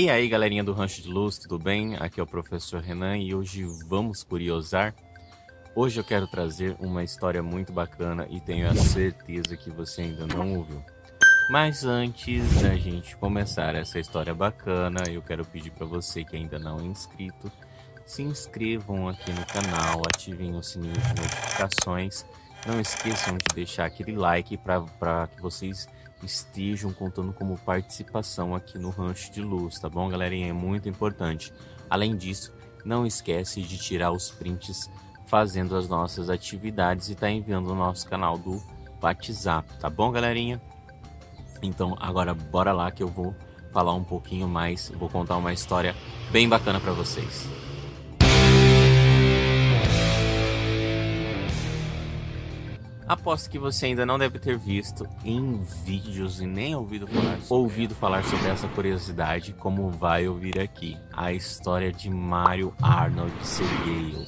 E aí, galerinha do Rancho de Luz, tudo bem? Aqui é o professor Renan e hoje vamos curiosar. Hoje eu quero trazer uma história muito bacana e tenho a certeza que você ainda não ouviu. Mas antes da gente começar essa história bacana, eu quero pedir para você que ainda não é inscrito, se inscrevam aqui no canal, ativem o sininho de notificações. Não esqueçam de deixar aquele like para que vocês estejam contando como participação aqui no Rancho de Luz, tá bom, galerinha? É muito importante. Além disso, não esquece de tirar os prints fazendo as nossas atividades e tá enviando no nosso canal do WhatsApp, tá bom, galerinha? Então agora bora lá que eu vou falar um pouquinho mais, vou contar uma história bem bacana para vocês. Aposto que você ainda não deve ter visto em vídeos e nem ouvido falar sobre essa curiosidade, como vai ouvir aqui, a história de Mario Arnold Seguiel,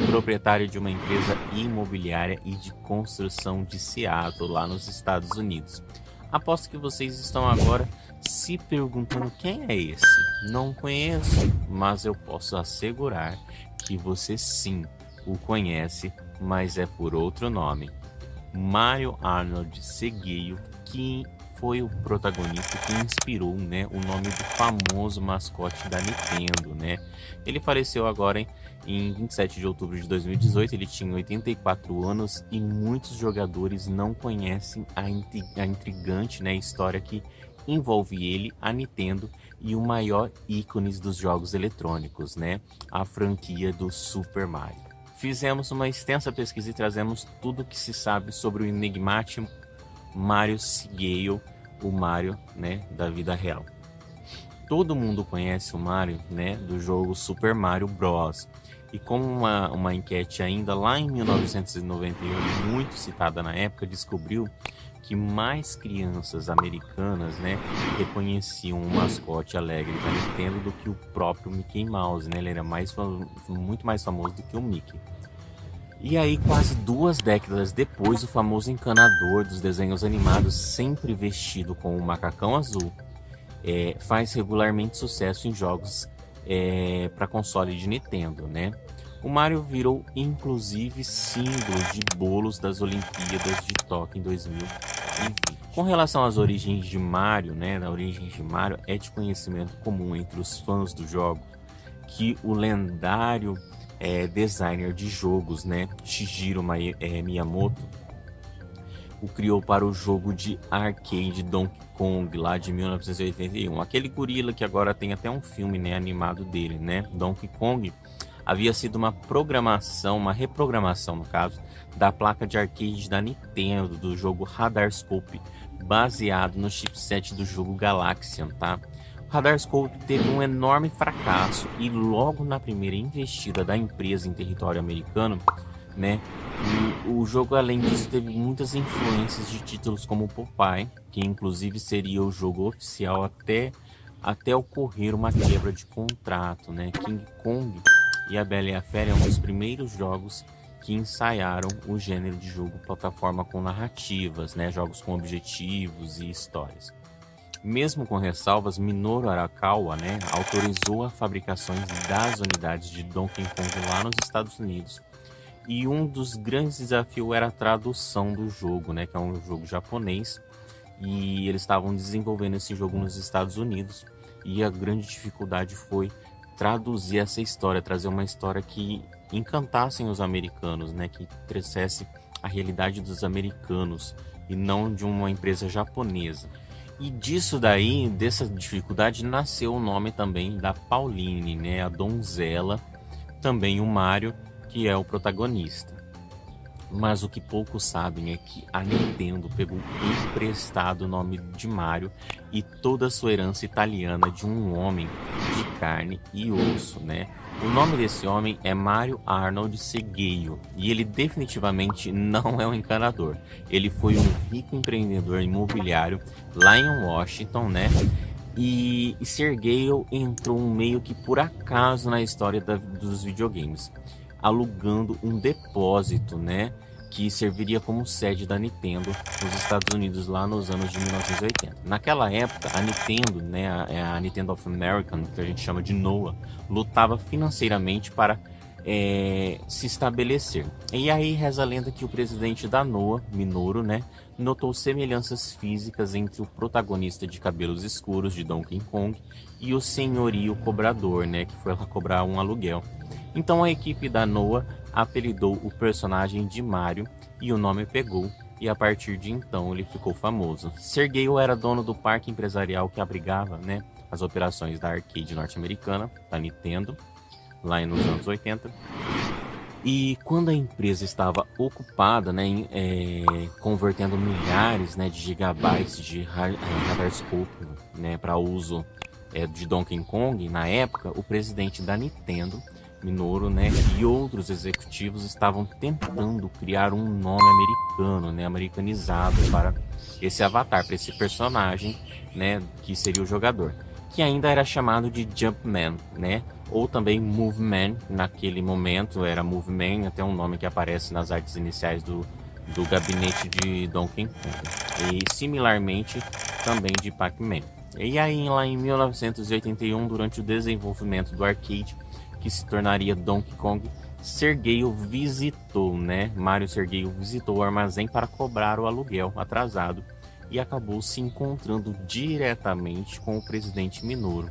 proprietário de uma empresa imobiliária e de construção de Seattle, lá nos Estados Unidos. Aposto que vocês estão agora se perguntando quem é esse. Não conheço, mas eu posso assegurar que você sim o conhece, mas é por outro nome. Mario Arnold Seguiel, que foi o protagonista que inspirou, o nome do famoso mascote da Nintendo, Ele faleceu agora em 27 de outubro de 2018, ele tinha 84 anos e muitos jogadores não conhecem a intrigante, história que envolve ele, a Nintendo e o maior ícone dos jogos eletrônicos, a franquia do Super Mario. Fizemos uma extensa pesquisa e trazemos tudo o que se sabe sobre o enigmático Mario Seguiel, o Mario, da vida real. Todo mundo conhece o Mario, do jogo Super Mario Bros. E como uma enquete ainda lá em 1991, muito citada na época, descobriu que mais crianças americanas, reconheciam o mascote alegre da Nintendo do que o próprio Mickey Mouse, Ele era muito mais famoso do que o Mickey. E aí, quase 2 décadas depois, o famoso encanador dos desenhos animados, sempre vestido com o macacão azul, faz regularmente sucesso em jogos para console de Nintendo, O Mario virou inclusive símbolo de bolos das Olimpíadas de Tóquio em 2020. Com relação às origens de Mario, é de conhecimento comum entre os fãs do jogo que o lendário designer de jogos, Shigeru Miyamoto, o criou para o jogo de arcade Donkey Kong lá de 1981. Aquele gorila que agora tem até um filme animado dele, Donkey Kong havia sido uma reprogramação no caso, da placa de arcade da Nintendo do jogo Radarscope, baseado no chipset do jogo Galaxian, O Radarscope teve um enorme fracasso e logo na primeira investida da empresa em território americano, o jogo, além disso, teve muitas influências de títulos como Popeye, que inclusive seria o jogo oficial até ocorrer uma quebra de contrato, King Kong e a Bela e a Fera é um dos primeiros jogos que ensaiaram o gênero de jogo plataforma com narrativas, jogos com objetivos e histórias. Mesmo com ressalvas, Minoru Arakawa, autorizou a fabricação das unidades de Donkey Kong lá nos Estados Unidos. E um dos grandes desafios era a tradução do jogo, que é um jogo japonês. E eles estavam desenvolvendo esse jogo nos Estados Unidos. E a grande dificuldade foi traduzir essa história, trazer uma história que encantasse os americanos, que trouxesse a realidade dos americanos e não de uma empresa japonesa. E dessa dificuldade, nasceu o nome também da Pauline, a donzela, também o Mario, que é o protagonista. Mas o que poucos sabem é que a Nintendo pegou emprestado o nome de Mario e toda a sua herança italiana de um homem de carne e osso, O nome desse homem é Mario Arnold Seguiel e ele definitivamente não é um encanador. Ele foi um rico empreendedor imobiliário lá em Washington, E Seguiel entrou meio que por acaso na história dos videogames, alugando um depósito, que serviria como sede da Nintendo nos Estados Unidos lá nos anos de 1980. Naquela época, a Nintendo, né, a Nintendo of America, que a gente chama de NOAA, lutava financeiramente para se estabelecer. E aí reza a lenda que o presidente da NOAA, Minoru, né, notou semelhanças físicas entre o protagonista de cabelos escuros de Donkey Kong e o senhorio cobrador, né, que foi lá cobrar um aluguel. Então a equipe da NOAA apelidou o personagem de Mario e o nome pegou, e a partir de então ele ficou famoso. Sergio era dono do parque empresarial que abrigava, né, as operações da arcade norte-americana, da Nintendo, lá nos anos 80. E quando a empresa estava ocupada, né, convertendo milhares, né, de gigabytes de hardware, né, para uso de Donkey Kong, na época, o presidente da Nintendo, Minoru, né, e outros executivos estavam tentando criar um nome americano, né, americanizado para esse avatar, para esse personagem, né, que seria o jogador, que ainda era chamado de Jumpman, né, ou também Moveman. Naquele momento era Moveman, até um nome que aparece nas artes iniciais do gabinete de Donkey Kong, e similarmente também de Pac-Man. E aí lá em 1981, durante o desenvolvimento do arcade, que se tornaria Donkey Kong, Mario Sergio visitou o armazém para cobrar o aluguel atrasado e acabou se encontrando diretamente com o presidente Minoru.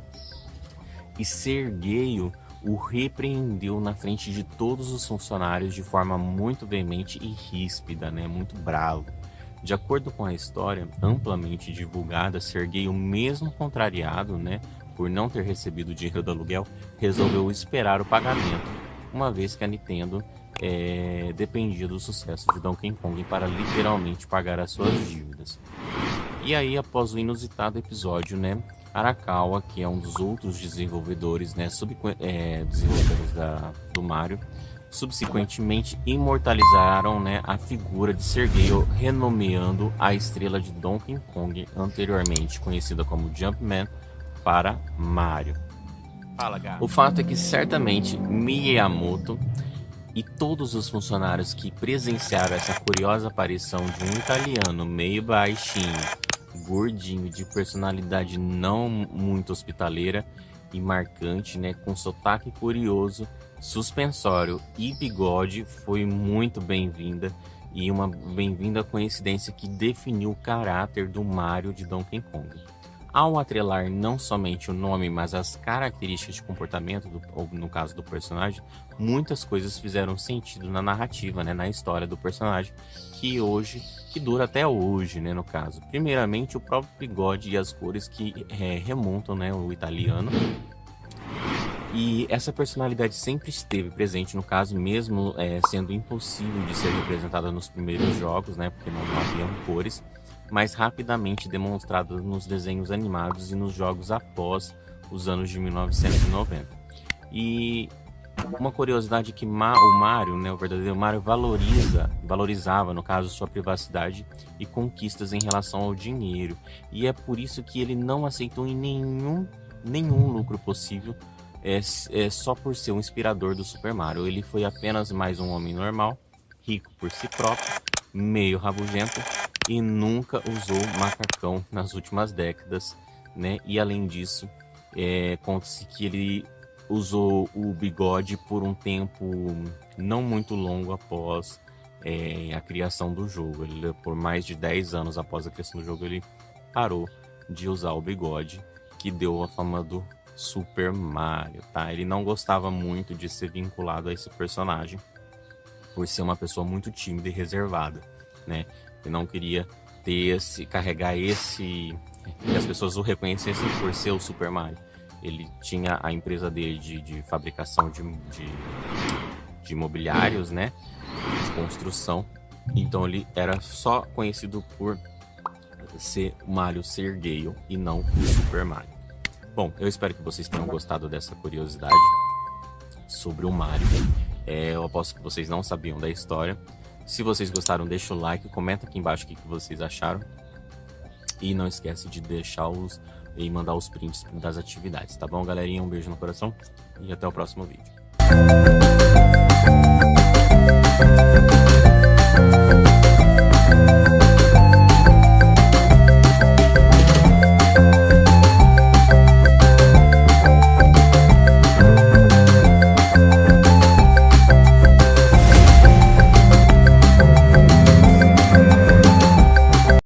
E Sergio o repreendeu na frente de todos os funcionários de forma muito veemente e ríspida, né? Muito bravo. De acordo com a história amplamente divulgada, Sergio, mesmo contrariado, né, por não ter recebido o dinheiro do aluguel, resolveu esperar o pagamento, uma vez que a Nintendo dependia do sucesso de Donkey Kong para literalmente pagar as suas dívidas. E aí, após o inusitado episódio, né, Arakawa, que é um dos outros desenvolvedores, né, desenvolvedores do Mario, subsequentemente imortalizaram, né, a figura de Sergio, renomeando a estrela de Donkey Kong, anteriormente conhecida como Jumpman, para Mario. O fato é que certamente Miyamoto e todos os funcionários que presenciaram essa curiosa aparição de um italiano meio baixinho, gordinho, de personalidade não muito hospitaleira e marcante, né, com sotaque curioso, suspensório e bigode, foi muito bem-vinda, e uma bem-vinda coincidência que definiu o caráter do Mario de Donkey Kong. Ao atrelar não somente o nome, mas as características de comportamento, ou no caso do personagem, muitas coisas fizeram sentido na narrativa, né, na história do personagem, que dura até hoje, né, no caso. Primeiramente, o próprio bigode e as cores que remontam, né, o italiano. E essa personalidade sempre esteve presente, no caso, mesmo sendo impossível de ser representada nos primeiros jogos, né, porque não haviam cores, mas rapidamente demonstrada nos desenhos animados e nos jogos após os anos de 1990. E uma curiosidade que o Mario, né, o verdadeiro Mario, valorizava, no caso, sua privacidade e conquistas em relação ao dinheiro. E é por isso que ele não aceitou em nenhum lucro possível, só por ser um inspirador do Super Mario. Ele foi apenas mais um homem normal, rico por si próprio, meio rabugento, e nunca usou macacão nas últimas décadas, né? E além disso, conta-se que ele usou o bigode por um tempo não muito longo após a criação do jogo. Por mais de 10 anos após a criação do jogo, ele parou de usar o bigode, que deu a fama do Super Mario, tá? Ele não gostava muito de ser vinculado a esse personagem, por ser uma pessoa muito tímida e reservada, né? Ele não queria carregar que as pessoas o reconhecessem por ser o Super Mario. Ele tinha a empresa dele de fabricação de mobiliários, né, de construção. Então ele era só conhecido por ser Mario Sergio e não o Super Mario. Bom, eu espero que vocês tenham gostado dessa curiosidade sobre o Mario. Eu aposto que vocês não sabiam da história. Se vocês gostaram, deixa o like, comenta aqui embaixo o que vocês acharam. E não esquece de e mandar os prints das atividades, tá bom, galerinha? Um beijo no coração e até o próximo vídeo.